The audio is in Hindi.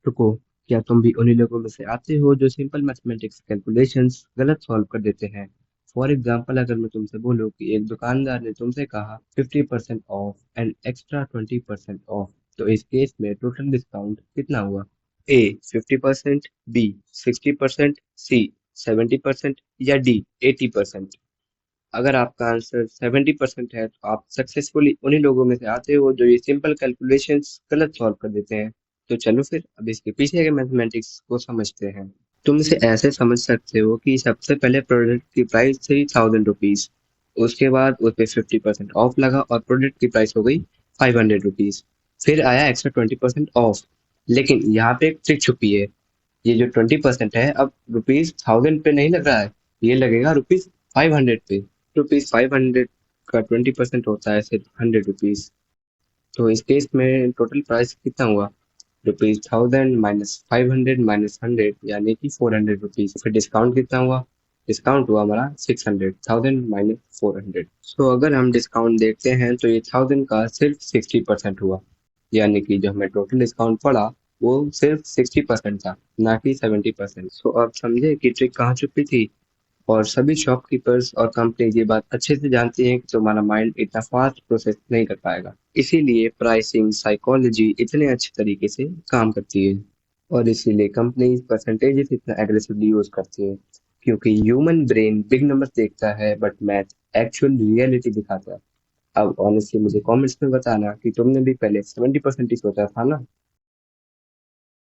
रुको, क्या तुम भी उन्हीं लोगों में से आते हो जो सिंपल मैथमेटिक्स कैलकुलेशंस गलत सॉल्व कर देते हैं? फॉर एग्जाम्पल, अगर मैं तुमसे बोलूँ कि एक दुकानदार ने तुमसे कहा 50% ऑफ एंड एक्स्ट्रा 20% ऑफ, तो इस केस में टोटल डिस्काउंट कितना हुआ? ए 50%, बी 60%, सी 70% या डी 80%? अगर आपका आंसर 70% है तो आप सक्सेसफुली उन्हीं लोगों में से आते हो जो ये सिंपल कैलकुलेशंस गलत सॉल्व कर देते हैं। तो चलो फिर अब इसके पीछे के मैथमेटिक्स को समझते हैं। तुम इसे ऐसे समझ सकते हो कि सबसे पहले प्रोडक्ट की प्राइस थी 1000 रुपीज। उसके बाद उस पर 50% ऑफ लगा और प्रोडक्ट की प्राइस हो गई 500 रुपीज। फिर आया एक्स्ट्रा 20% ऑफ। लेकिन यहाँ पे एक ट्रिक छुपी है। ये जो 20% है अब रुपीज 1000 पे नहीं लग रहा है, ये लगेगा रुपीज 500 पे। रुपीज 500 का 20% होता है सिर्फ 100 रुपीज। तो इस केस में टोटल प्राइस कितना हुआ? रुपीज 1000 माइनस 500 माइनस 100 यानी कि 400 रुपीज। फिर डिस्काउंट कितना हुआ? डिस्काउंट हुआ हमारा 600। 1000 माइनस 400। सो अगर हम डिस्काउंट देखते हैं तो ये 1000 का सिर्फ 60% हुआ, यानी कि जो हमें टोटल डिस्काउंट पड़ा वो सिर्फ 60% था, ना कि 70%। सो अब समझे कि ट्रिक कहाँ छुपी थी। और सभी शॉपकीपर्स और कंपनीज ये बात अच्छे से जानती हैं कि तुम्हारा माइंड इतना फास्ट प्रोसेस नहीं कर पाएगा, इसीलिए प्राइसिंग साइकोलॉजी इतने अच्छे तरीके से काम करती है। और इसीलिए कंपनीज परसेंटेजेस इतना एग्रेसिवली यूज करती है, क्योंकि ह्यूमन ब्रेन बिग नंबर देखता है बट मैथ एक्चुअल रियलिटी दिखाता है। अब ऑनेस्टली मुझे कमेंट्स में बताना कि तुमने भी पहले 70% ही सोचा था ना।